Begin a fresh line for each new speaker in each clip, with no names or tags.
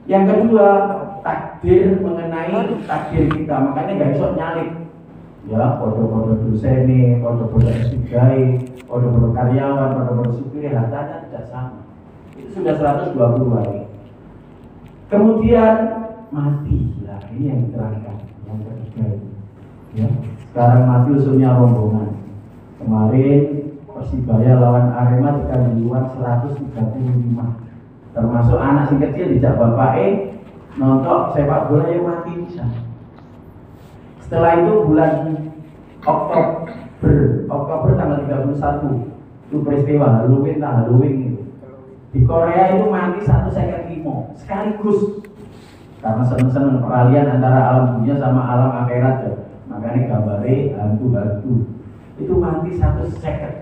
Yang kedua, takdir mengenai takdir kita, makanya nggak bisa nyalip. Ya, foto-foto dosen nih, foto-foto S3, foto-foto karyawan, foto-foto supir, hartanya tidak sama. Itu sudah 120 hari. Kemudian mati, lah ini yang diterangkan, yang ketiga itu. Ya, sekarang mati usulnya rombongan. Kemarin Persibaya lawan Arema di Kanjuruhan 135, termasuk anak si kecil dijak bapaknya nonton sepak bola yang mati bisa. Setelah itu bulan Oktober tanggal 31 itu peristiwa Halloween itu. Di Korea itu mati 1,5 sekaligus karena seneng-seneng peralihan antara alam dunia sama alam akhirat ya. Makanya gambarnya hantu-hantu itu mati 1,5.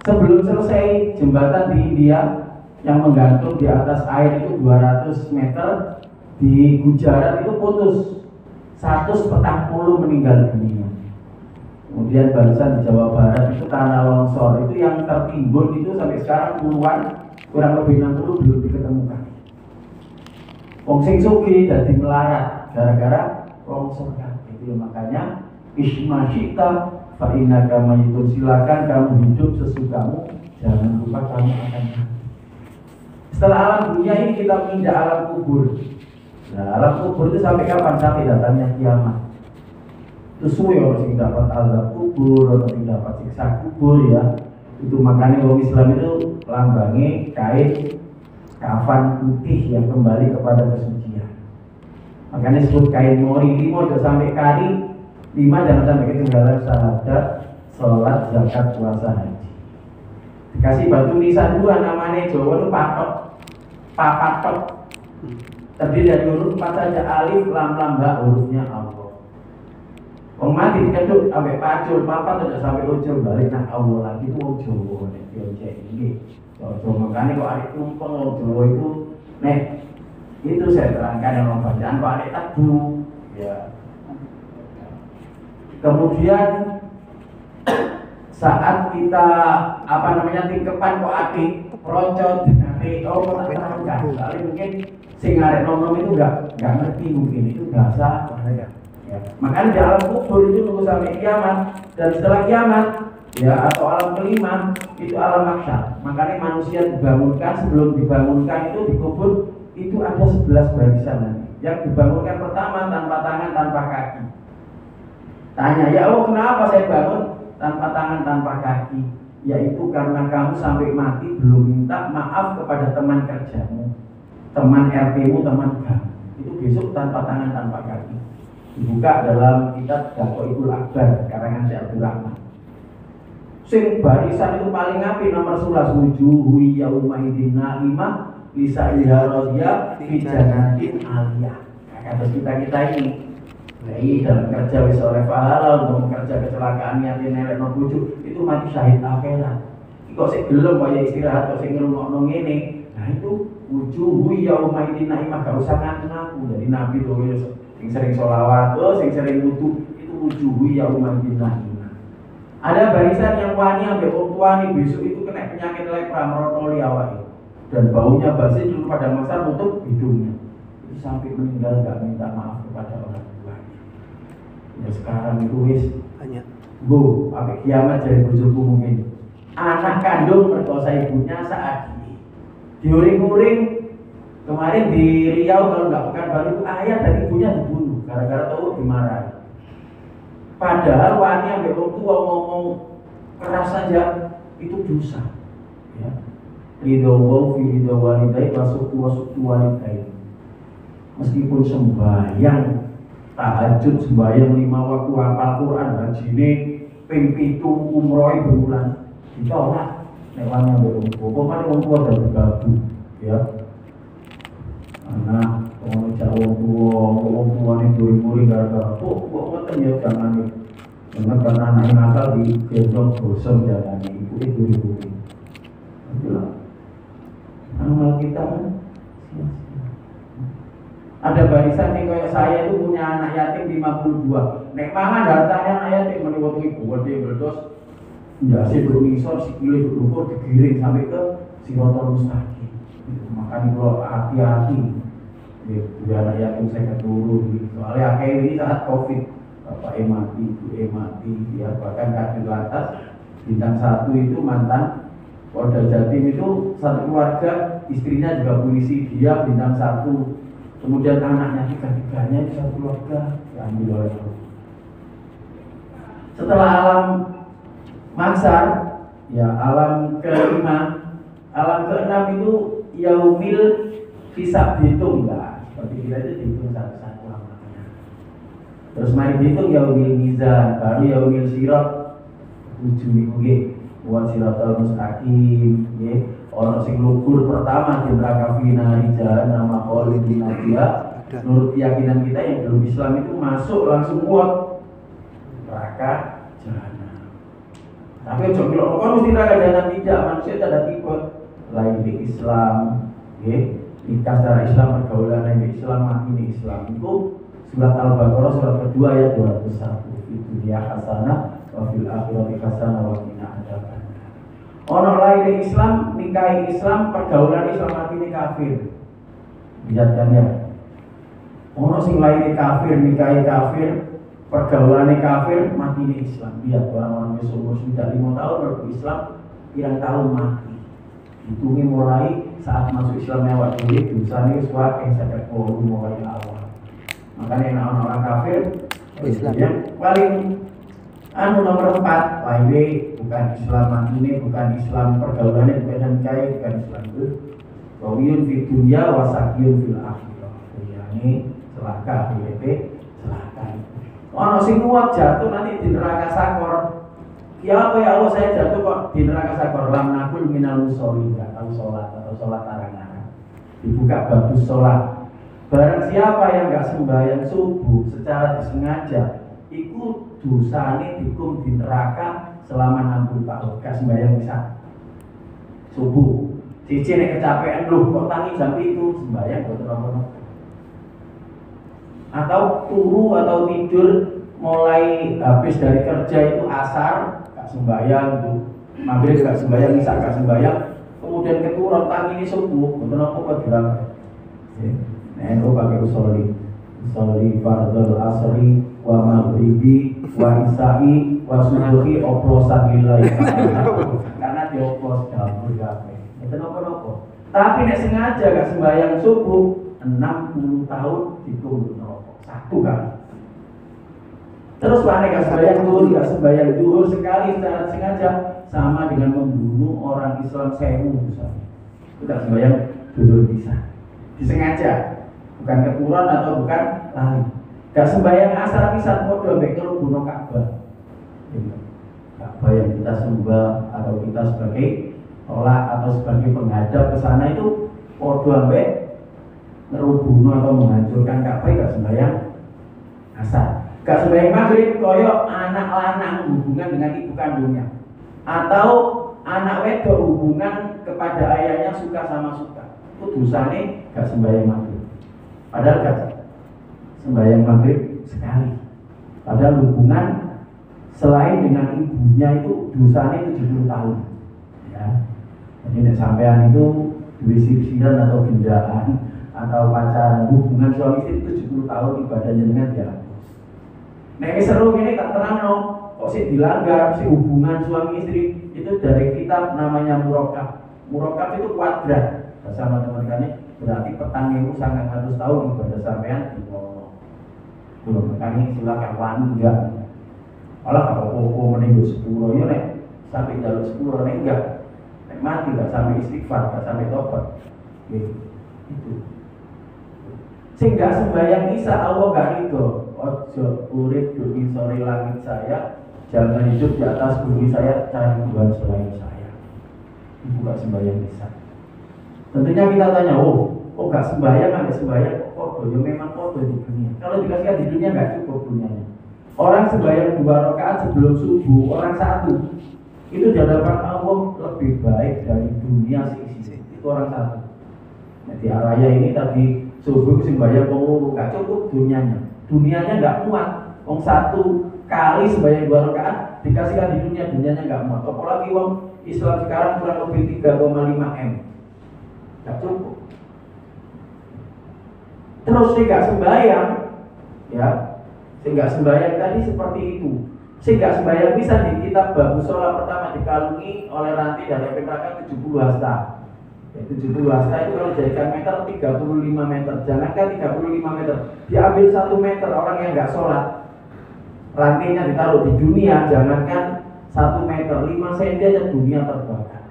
Sebelum selesai jembatan di India yang menggantung di atas air itu 200 meter di Gujarat itu putus, 140 meninggal dunia. Kemudian barusan di Jawa Barat itu tanah longsor itu yang tertimbun itu sampai sekarang puluhan, kurang lebih 60 belum diketemukan. Wong sing sugih dadi melarat gara-gara longsor kan. Itu makanya isma syita fa innaka mayitun, silakan kamu hidup sesukamu, jangan lupa kamu akan mati. Setelah alam dunia ini kita pindah alam kubur. Nah, alam kubur itu sampai kapan? Sampai datangnya kiamat. Itu suwe orang yang dapat azab kubur, orang yang dapat siksa kubur ya. Itu makanya orang Islam itu lambangnya kain kafan putih yang kembali kepada kesucian. Makanya disebut kain mori 5 jangan sampai kari, 5 jangan sampai ketinggalan syahadat, sholat, zakat, puasa, haji. Dikasih batu nisan 2 namanya Jawa itu papatok. Terdiri dari huruf 4 saja, alif, lam, ba, hurufnya Allah. Wong mati dikaduk sampai pacul, papat tidak sampai ujung balik nah Allah lagi itu wong Jawa nek yo cek iki. Jawa makane kok arek tumpeng wong Jawa itu nek itu saya terangkan dalam bacaan Pak Arek Tebu ya. Kemudian saat kita tingkepan kok akeh roncot nanti kok terangkan. Soalnya mungkin sing arek nom-nom itu enggak ngerti mungkin itu bahasa ya. Makanya di alam kubur itu tunggu sampai kiamat, dan setelah kiamat ya atau alam kelima itu alam mahsyar. Makanya manusia dibangunkan, sebelum dibangunkan itu dikubur itu ada 11 barisan nanti. Yang dibangunkan pertama tanpa tangan, tanpa kaki. Tanya, ya Allah kenapa saya bangun tanpa tangan, tanpa kaki? Yaitu karena kamu sampai mati belum minta maaf kepada teman kerjamu, teman RT-mu, teman kamu. Itu besok tanpa tangan, tanpa kaki. Dibuka dalam kitab Dakwahul Akbar karangan Syekh Abdul Rahman. Sing barisan itu paling api nomor 11 wujuhu yauma idzin naimah bisa iharodia fi jannatin aliyah. Kata kita ini ini dalam kerja wis oleh pahala untuk kerja kecelakaan niatin nelek no bojo itu mati syahid akhirat. Kok sik gelem kaya istirahat kok sing ngrungokno ngene. Nah itu wujuhu yauma idzin naimah gak usah ngaku dari nabi to sing sering sholawat, sing sering wudu itu wujuhu yauma idzin naimah. Ada barisan yang wani ambek wong tuane besok itu kena penyakit lepra merotoli awake dan baunya basi dulu pada masa nutup hidungnya. Itu sampai meninggal gak minta maaf kepada orang tuanya. Ya sekarang itu wis hanya bu, sampai kiamat jadi bojoku mungkin. Anak kandung merkosa ibunya saat ini. Diuring-uring kemarin di Riau kalau nggak Pekanbaru itu ayah dan ibunya dibunuh gara-gara tahu dimarahi. Padahal wani ambil orang tua ngomong keras saja itu dosa. Ya. Ridho wa fi ridho walidai wasuktu walidai. Meskipun sembahyang tahajud, sembahyang 5 waktu, hafal Quran, hajine ping 7 umroh berulang ditolak. Nek wani ambil orang tua, pokoknya orang tua dan bergabung ya. Anak, orang tua ini duri-duri gara-gara kok ngeten ya jangan nih. Karena anak yang nakal di gendong gosong jangan nih, itu duri-duri. Itulah amal kita kan. Ada barisan yang kayak saya itu punya anak yatim 52. Nek mangan hartanya anak yatim meniwati gede berdos. Ya sih bermisor sikile berdukur digiring sampai ke Siratal Mustaqim. Makanya kalau hati-hati, ya anak yatim saya keturu, soalnya akhirnya ini saat COVID, bapak mati, ibu mati, ya bahkan Kadil Lantas bintang 1 itu mantan Polda Jatim itu satu keluarga, istrinya juga polisi, dia bintang 1, kemudian anaknya tiga-tiganya itu satu keluarga diambil oleh polisi. Setelah alam mahsyar, ya alam kelima, alam keenam itu yaumil hisab dihitung, enggak seperti kita itu dihitung satu-satu amalnya. Terus mari dihitung yaumil mizan, baru yaumil sirat 7 minggu buat siratal mustaqim, orang sing lugur pertama di neraka fina rijalan nama khalidin dia. Menurut keyakinan kita yang belum Islam itu masuk langsung kuat neraka jahanam. Tapi ojo bilang kok mesti neraka jahanam, tidak, manusia ada tipe lain di Islam, nikah secara Islam, pergaulan di Islam, mati di Islam. Itu surat Al-Baqarah surat kedua ayat 201. Itu dia hasanah wa fil akhirati hasanah wa qina adzabannar. Ono lain Islam, nikahi Islam, pergaulan Islam, mati ini kafir. Lihat kan ya. Ono sing lain kafir, nikahi kafir, pergaulan kafir, mati ini Islam. Lihat orang-orang yang umur sudah 5 tahun baru Islam, pirang tahun mati. Hitungnya mulai saat masuk Islamnya waktu itu, dosanya suatu yang sampai mulai awal. Makanya orang-orang kafir Islam yang paling nomor 4, lainnya bukan Islam ini, bukan Islam pergaulannya, bukan kaya, bukan Islam itu wawiyun fi dunya wasakiyun fil akhirah. Ini celaka, celaka. Ono sing kuat jatuh nanti di neraka sakor. Ya apa ya Allah, saya jatuh kok di neraka sakor. Lam nakul minal musholin, enggak tahu sholat atau sholat tarang-tarang. Dibuka bagus sholat. Barang siapa yang enggak sembahyang subuh secara disengaja, iku dosane dihukum di neraka selama 60 tahun. Gak sembahyang bisa subuh. Cici nek kecapean loh kok tangi jam itu sembahyang buat apa-apa. Atau turu atau tidur mulai habis dari kerja itu asar gak sembahyang tuh. Maghrib gak sembahyang, isya gak sembahyang. Kemudian keturun tangi ini subuh, betul apa bilang? Nek pakai usolli fardhul asri wa maghribi wa isya'i wa subuhi oplosan lillahi karena dioplos dapur kabeh. Itu nopo-nopo. Tapi nek sengaja gak sembahyang subuh 60 tahun ditunggu neraka satu kali. Terus nek gak sembahyang zuhur, gak sembahyang zuhur sekali secara sengaja sama dengan membunuh orang Islam 1000 misalnya. Itu gak sembahyang zuhur bisa. Disengaja. Bukan keturun atau bukan lari. Gak sembahyang asar bisa podo mek karo bunuh Ka'bah. Ka'bah yang kita sembah atau kita sebagai tolak atau sebagai penghadap ke sana itu podo ambek ngerubunuh atau menghancurkan Ka'bah. Gak sembahyang asar. Gak sembahyang maghrib koyo anak lanang hubungan dengan ibu kandungnya atau anak wedok hubungan kepada ayahnya suka sama suka. Itu dosane gak sembahyang maghrib. Padahal gak sembahyang maghrib sekali. Padahal hubungan selain dengan ibunya itu dosanya 70 tahun. Ya. Jadi sampean itu sir-siran atau gendaan atau pacaran hubungan suami istri 70 tahun ibadahnya dengan dia. Nek seru ini tak terang no. Kok sih dilanggar si hubungan suami istri itu dari kitab namanya murokab. Murokab itu kuadrat. Bahasa matematikanya berarti petang itu 900 tahun ibadah sampean di belum makanya silakan wani enggak. Malah kalau koko meninggal 10 ya nek sampai jalur 10 nek enggak. Nek mati enggak sampai istighfar, enggak sampai tobat. Gitu. Itu. Sehingga sembahyang Isa Allah enggak itu. Ojo urip di sore langit saya, jangan hidup di atas bumi saya, cari Tuhan selain saya. Itu enggak sembahyang Isa. Tentunya kita tanya, kok gak sembahyang, gak sembahyang, kok kodo? Ya memang kodo di dunia. Kalau dikasihkan di dunia gak cukup dunianya. Orang sembahyang 2 rakaat sebelum subuh, orang 1 itu di hadapan Allah lebih baik dari dunia seisi. Itu orang 1. Jadi araya ini tadi subuh sembahyang gak cukup dunianya. Dunianya gak muat. Wong 1 kali sembahyang 2 rakaat dikasihkan di dunia, dunianya gak muat. Apalagi wong Islam sekarang kurang lebih 3,5 M. Gak cukup. Terus sih nggak sembahyang, ya, sih nggak sembahyang tadi seperti itu. Sih nggak sembahyang bisa di kitab Babu Sholat pertama dikalungi oleh rantai dari api neraka 70 hasta. Ya, 70 hasta itu kalau jadikan meter 35 meter. Jangankan 35 meter, diambil 1 meter orang yang nggak sholat, rantainya ditaruh di dunia, jangankan 1 meter, 5 cm aja dunia terbakar.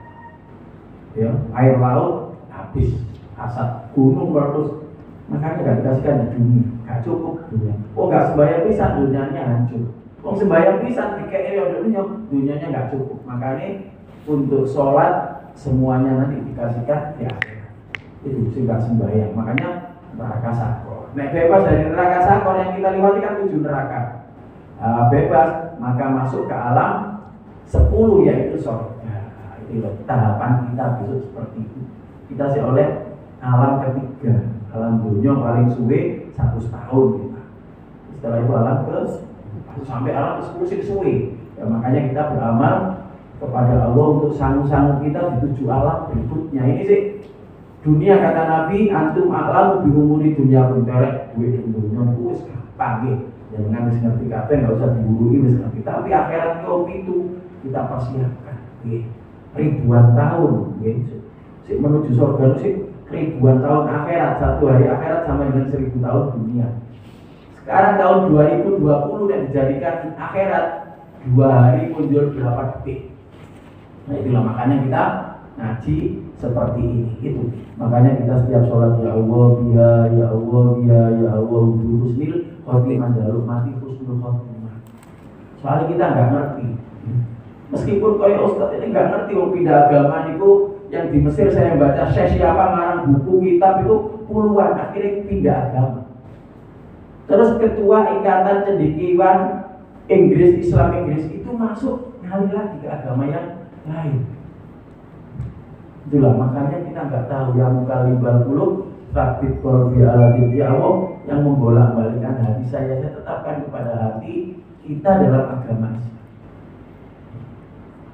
Ya, air laut habis, asap gunung meletus. Makanya gak dikasihkan di dunia, gak cukup dunia. Oh gak sembahyang pisan, dunianya hancur. Oh sembahyang pisan, dunianya gak cukup. Makanya untuk sholat semuanya nanti dikasihkan di akhirat. Itu sih gak sembahyang. Makanya neraka sakor. Nek bebas dari neraka sakor yang kita lewati kan 7 neraka. Bebas maka masuk ke alam 10 yaitu surga. Itu loh tahapan kita besok seperti itu. Kita sih oleh alam ketiga. Alam dunia paling suwe 100 tahun kita. Setelah itu alam ke sampai alam ke 10 suwe. Ya, makanya kita beramal kepada Allah untuk sangu-sangu kita di 7 alam berikutnya. Ini sih dunia kata Nabi, antum a'lamu bi umuri dunya benterek duwe dunya wis gampang nggih. Jangan wis ngerti kabeh enggak usah diburui wis ngerti. Tapi akhirat itu kita persiapkan nggih. Ribuan tahun nggih. Sik menuju surga sih ribuan tahun akhirat, 1 hari akhirat sama dengan 1000 tahun dunia. Sekarang tahun 2020 dan dijadikan akhirat 2 hari mundur berapa detik. Nah itulah makanya kita ngaji seperti ini. Itu makanya kita setiap sholat ya Allah ya Allah ya Allah husnul khotimah, jaluk mati husnul khotimah. Soalnya kita nggak ngerti. Meskipun kaya Ustadz ini nggak ngerti mau pindah agama itu. Yang di Mesir saya baca siapa ngarang buku kitab itu puluhan, akhirnya pindah agama. Terus ketua ikatan cendekiawan Islam Inggris itu masuk ngalih lagi ke agama yang lain. Itulah makanya kita nggak tahu yang mukalibal qulub sabit qalbi ala dini Allah yang membolak-balikkan hati saya tetapkan kepada hati kita dalam agama Islam.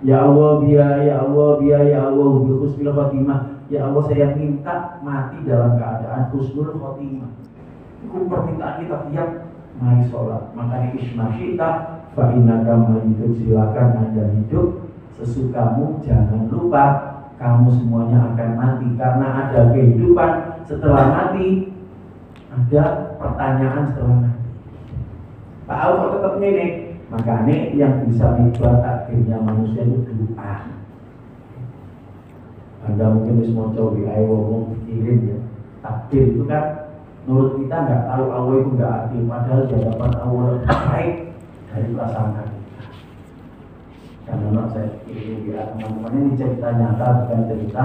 Ya Allah ya Allah ya Allah bi husnul khotimah. Ya Allah saya minta mati dalam keadaan husnul khotimah. Itu permintaan kita tiap mari sholat. Makanya ismasyita fa innaka mayyitun, silakan Anda hidup sesukamu, jangan lupa kamu semuanya akan mati. Karena ada kehidupan setelah mati, ada pertanyaan setelah mati. Pak Al kok tetap ini? Makanya yang bisa mengubah takdirnya manusia itu doa. Anda mungkin bisa mau di ngomong pikirin ya. Takdir itu kan menurut kita nggak tahu Allah itu nggak adil. Padahal di hadapan Allah lebih baik dari prasangka kita. Karena saya pikirin ya teman-teman, ini cerita nyata bukan cerita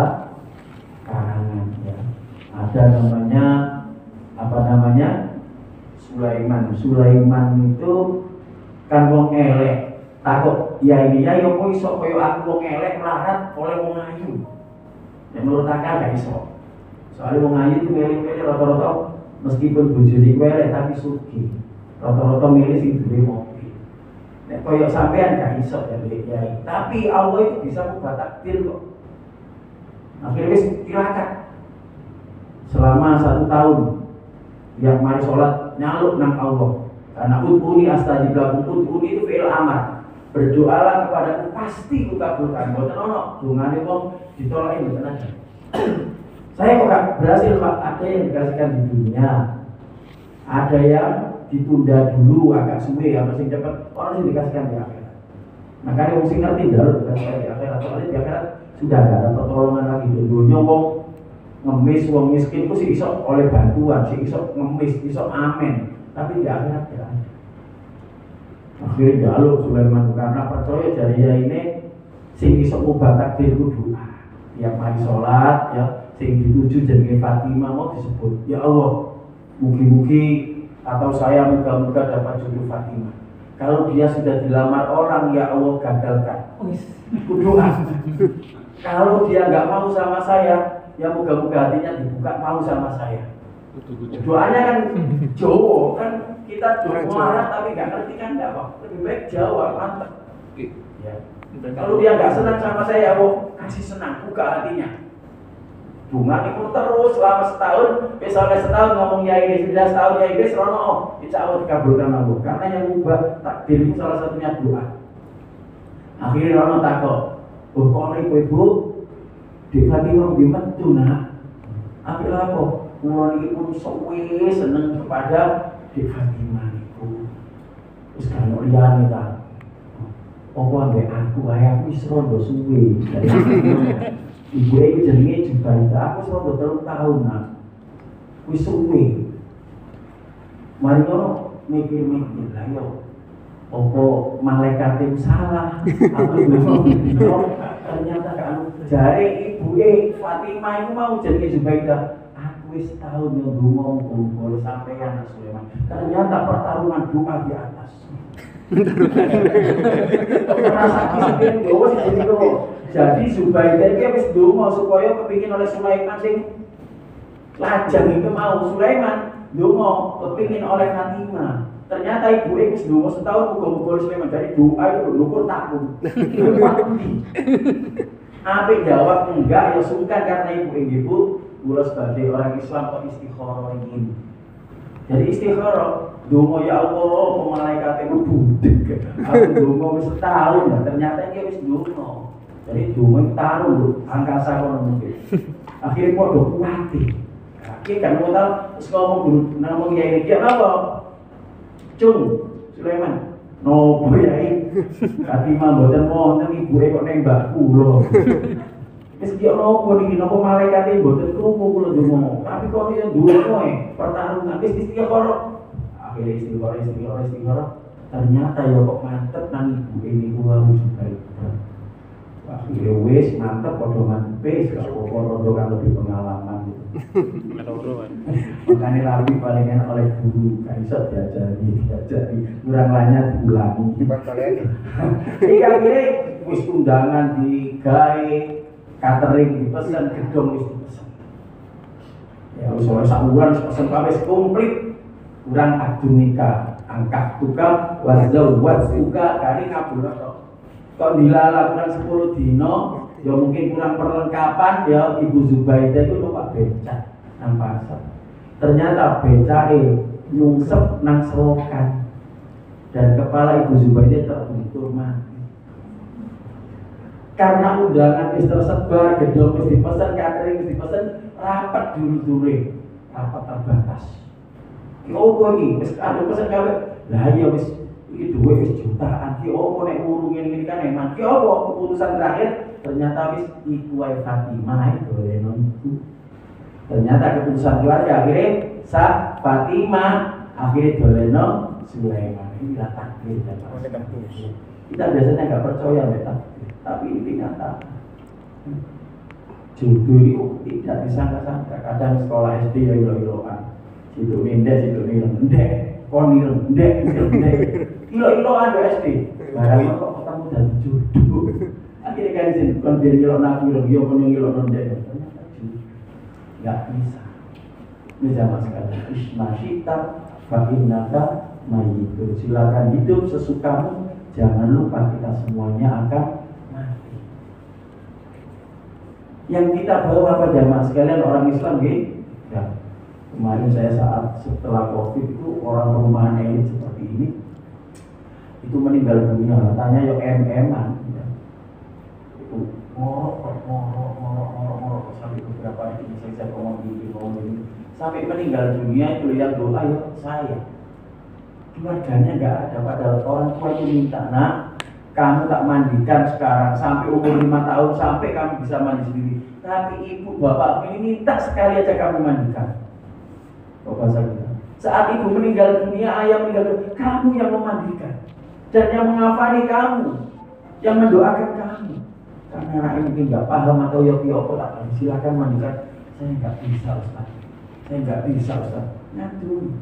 karangan ya. Ada namanya apa namanya Sulaiman. Sulaiman itu kan wong elek, takut ya ini ya yo kok iso koyo aku wong elek melarat oleh wong ayu. Ya menurut akal gak iso. Soalnya wong ayu itu milih-milih rata-rata meskipun bojone elek tapi sugih. Rata-rata milih sing duwe mobil. Nek koyo sampean gak iso ya Kiai. Tapi Allah itu bisa mengubah takdir kok. Akhirnya wis tirakat. Selama 1 tahun yang mari sholat nyaluk nang Allah. Karena udhuni astajib lakum, udhuni itu fi'il amar. Berdoalah kepadaku pasti kukabulkan. Mboten ono dungane wong ditolaki mboten ada. Saya kok gak berhasil Pak. Ada yang dikasihkan di dunia, ada yang ditunda dulu agak suwe, apa sing cepet, orang sing dikasihkan di akhirat. Makanya wong sing ngerti jalur dikasihkan di akhirat. Soalnya di akhirat sudah gak ada pertolongan lagi. Dunia wong ngemis, wong miskin itu sih iso oleh bantuan, sih iso ngemis, iso amen. Tapi di akhirat tidak ada. Akhirnya jaluk Sulaiman karena percaya jariah ini sing iso ubah takdir itu doa. Tiap hari sholat ya, sing dituju jenenge Fatimah mau disebut. Ya Allah, mugi-mugi atau saya muga-muga dapat jodoh Fatimah. Kalau dia sudah dilamar orang, ya Allah gagalkan. Itu doa. Kalau dia nggak mau sama saya, ya muga-muga hatinya dibuka mau sama saya. Doanya kan Jawa kan kita doa marah tapi nggak ngerti kan nggak apa, lebih baik Jawa mantap. Ya. Kalau dia nggak senang sama saya, mau kasih senang, buka hatinya. bunga itu terus selama setahun, sampai setahun ngomong ya ini sudah setahun ya ini serono, insya Allah dikabulkan Allah. Karena yang ubah takdir itu salah satunya doa. Akhirnya Rono takut, kok ibu di Fatimah di metu nak, akhirnya apa? Mulai ini pun suwe seneng kepada di Fatimah itu. Terus kalau liane tak, apa ambek aku ayah aku serondo suwe dari ibu itu jenenge juga itu aku serondo 3 tahun nak, wis suwe. Mari ngono mikir-mikir lah yo. Opo malaikat itu salah, aku dulu ternyata kan jari ibu Fatimah itu mau jadi Zubaidah. Aku wis tahun yang dulu kumpul sampai anak Sulaiman. Ternyata pertarungan doa di atas. Jadi Zubaidah itu wis dulu supaya kepingin oleh Sulaiman sing lajang itu mau Sulaiman dulu kepingin oleh Fatimah. Ternyata ibu itu sedungo setahun muka-muka Sulaiman dari doa itu nukur takut. Apa jawab enggak ya sungkan karena ibu gula sebagai orang Islam kok istikharah ini. Jadi istikharah dongo ya Allah malaikat itu budek. Aku dongo wis setahun ya ternyata dia wis dongo. Jadi dongo taruh angkasa kono mungkin. Akhirnya kok do kuati. Akhirnya kan modal terus ngomong ya ini dia apa? Cung, Sulaiman, nopo yai, Fatimah mboten wonten ibuke kok nembak kula. Wis dia nopo niki nopo malaikate mboten krungu kula ndonga. Tapi kok yo duwe pertarungan wis istikharah. Akhire istikharah. Ternyata yo kok mantep nang ibuke niku wae juga. Akhire wis mantep padha mantep gak apa-apa rondo kan lebih pengalaman gitu. Makanya rapi paling enak oleh guru, kan iso diajari, kurang lainnya diulangi. Iya akhirnya wis undangan digawe, catering dipesan, gedung wis dipesan. Ya wis oleh sak wulan pesen kabeh komplit. Kurang adu nikah, angkat tukang wazawat suka kari ngabul kok dilala kurang 10 dino, ya mungkin kurang perlengkapan ya Ibu Zubaidah itu numpak becak nang pasar. Ternyata becake nyungsep nang selokan dan kepala Ibu Zubaidah terbentur mati. Karena undangan wis tersebar, gedung wis dipesan, catering wis dipesan, rapat dulu-dulu, rapat terbatas. Opo iki wis ada pesan kabeh. Lah iya wis iki duwe wis jutaan. Ki opo nek urung ngene kan emang. Ki opo keputusan terakhir ternyata wis iku wae Fatimah doleno iku. Ternyata keputusan keluarga akhirnya sah Fatimah akhirnya doleno Sulaiman. Ini lah takdir dan kita biasanya nggak percaya betul, tapi ini nyata. Jodoh itu tidak disangka-sangka. Kadang sekolah SD ya ilo-iloan. Situ ndek, kon ndek. Ilo-iloan do SD. Barang kok ketemu dadi jodoh. Akhirnya kan sing kon ben ilo nak yo kon ilo ndek. Enggak bisa. Ini zaman sekarang. Ismasyita fa innaka mayyitun. Silakan hidup sesukamu. Jangan lupa kita semuanya akan mati. Yang kita bawa apa jamaah sekalian orang Islam gitu. Ya. Kemarin saya saat setelah COVID itu orang perumahan elit seperti ini itu meninggal dunia, tanya yo MM-an ya. Itu ngorok sampai beberapa hari ini saya ngomong ini sampai meninggal dunia itu lihat doa yo saya keluarganya nggak ada, padahal orang tua itu minta nak kamu tak mandikan sekarang sampai umur 5 tahun sampai kamu bisa mandi sendiri, tapi ibu bapak ini minta sekali aja kamu mandikan. Saat ibu meninggal dunia, ayah meninggal dunia, kamu yang memandikan dan yang mengafani kamu, yang mendoakan kamu. Karena anak mungkin nggak paham atau yopi-yopi tak silakan mandikan. Saya nggak bisa Ustaz, Nyatu.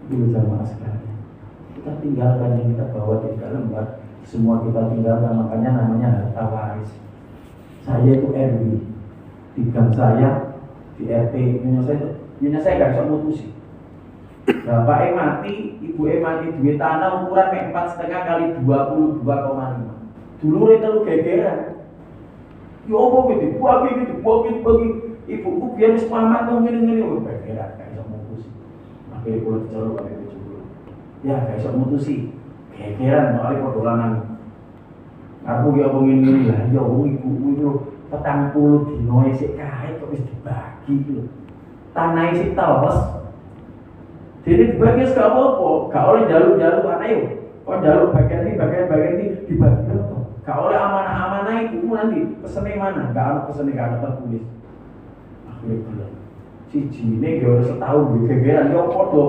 Itu jamaah sekalian. Kita tinggalkan yang kita bawa di dalam lembar, semua kita tinggalkan, makanya namanya harta waris. Saya itu RW, di gang saya di RT, Nyonya saya gak bisa mutusin. Bapak mati, ibu mati, duit tanah ukuran 4,5 kali 22,5. Dulu itu lu gegeran. Ya apa gitu, bagi. ibuku biar wis pamat kok ngene-ngene kok begeran gak iso mutusi. Akhire kula dicolok karo ibu. Ya gak iso mutusi. Begeran mari padha lanang. Aku ki apa ngene-ngene lah ya wong ibuku iku 40 dino isih kae kok wis dibagi lho. Tanah isih teles. Jadi dibagi gak apa-apa, gak oleh jaluk-jaluk aneh yo. Kok jaluk bagian ini dibagi apa? Gak oleh amanah-amanah itu nanti pesennya mana? Gak ada pesennya, gak ada tertulis. Akhirnya bilang, si Jine gak harus setahun gegeran, ya podo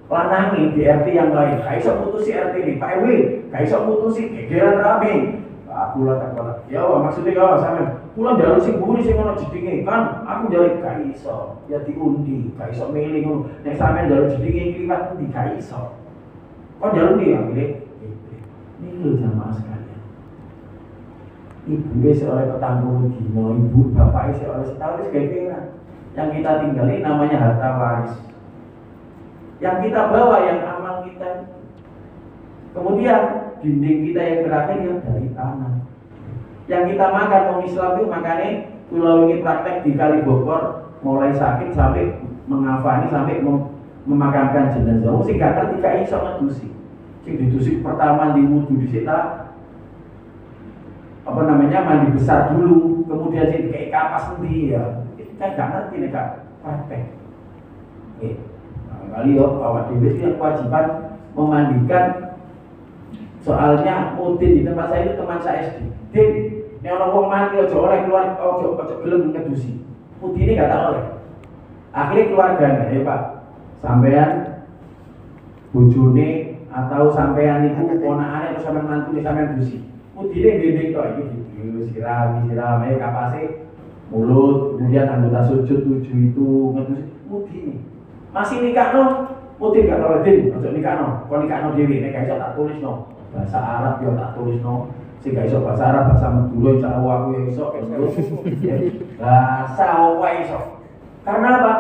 lanangi di RT yang lain. Gak bisa putusi RT ini, Pak Ewi, gak bisa putusi gegeran rame. Aku lah tak kata, ya maksudnya gak sama. Pulang jalur sing buri sing ono jedinge kan, aku jalur gak iso, ya diundi, gak iso milih ngono. Nek sampean jalur jedinge kliwat endi gak iso. Kok jalur dia akhirnya ini lho jamaah sekalian. Ibu oleh 40 dino, ibu bapak oleh setahun gegeran. Yang kita tinggali namanya harta waris. Yang kita bawa yang amal kita. Kemudian dinding kita yang terakhir yang dari tanah. Yang kita makan orang Islam itu makanya pulau ini praktek di Kali Bogor mulai sakit sampai mengafani sampai memakamkan jenazah. Sing gak ngerti gak iso ngedusi. Sing didusi pertama di wudu di sita apa namanya mandi besar dulu, kemudian sing kayak kapas nanti ya. Kita gak ngerti nek gak praktek. Kali yo awak dhewe itu kewajiban memandikan. Soalnya Udin di tempat saya itu teman saya SD. Din, ini orang wong mati ojo oleh keluar ojo gelem ngedusi. Udin ini gak tak oleh. Akhirnya keluarganya, ya Pak, sampean bojone atau sampean itu ponakane atau sampean mantune sampean dusi. Udine ndek tok iki siram ae kapase mulut, kemudian anggota sujud 7 itu ngedusi Udine. Masih nikahno, Udin gak tau Din, ojo nikahno. Kok nikahno dhewe nek gak iso tak tulisno. Bahasa Arab yo tak tulisno. Sing gak iso bahasa Arab, bahasa Madura insya Allah aku ya iso. Bahasa wae iso. Karena apa?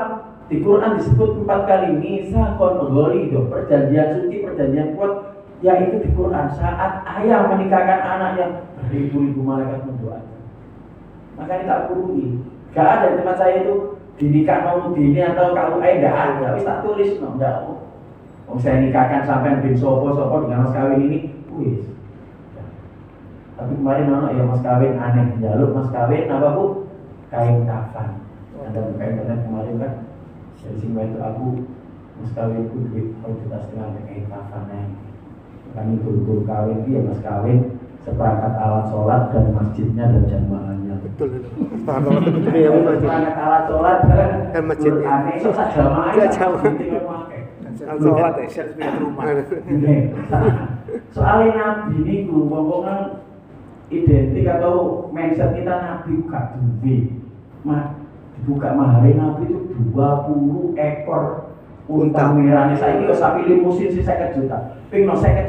Di Quran disebut 4 kali misaqon ghalidho, perjanjian suci, perjanjian kuat, yaitu di Quran saat ayah menikahkan anaknya beribu-ribu malaikat mendoakan. Makanya tak perlu gak ada di tempat saya itu dinikah mau dini atau kalau enggak ada, wis tak tulis no, enggak. Wong saya nikahkan sampean bin sopo dengan mas kawin ini, wis. Tapi kemarin ono ya mas kawin aneh, jaluk mas kawin apa Bu? Kain kafan. Ada buka internet kemarin kan. Dari sini itu aku mas kawin ku duit 2,5 kain kafan nih. Kami guru kawin dia mas kawin seperangkat alat sholat dan masjidnya dan jamaahnya.
Betul.
Seperangkat alat sholat dan masjidnya. Aneh itu jamaahnya.
Sholat ya, rumah.
Soalnya Nabi ini ngomong identik atau mindset kita Nabi buka duit. Dibuka mahari Nabi itu 20 ekor unta merahnya. Saya ini sapi limusin sih 50 juta. Ping no 50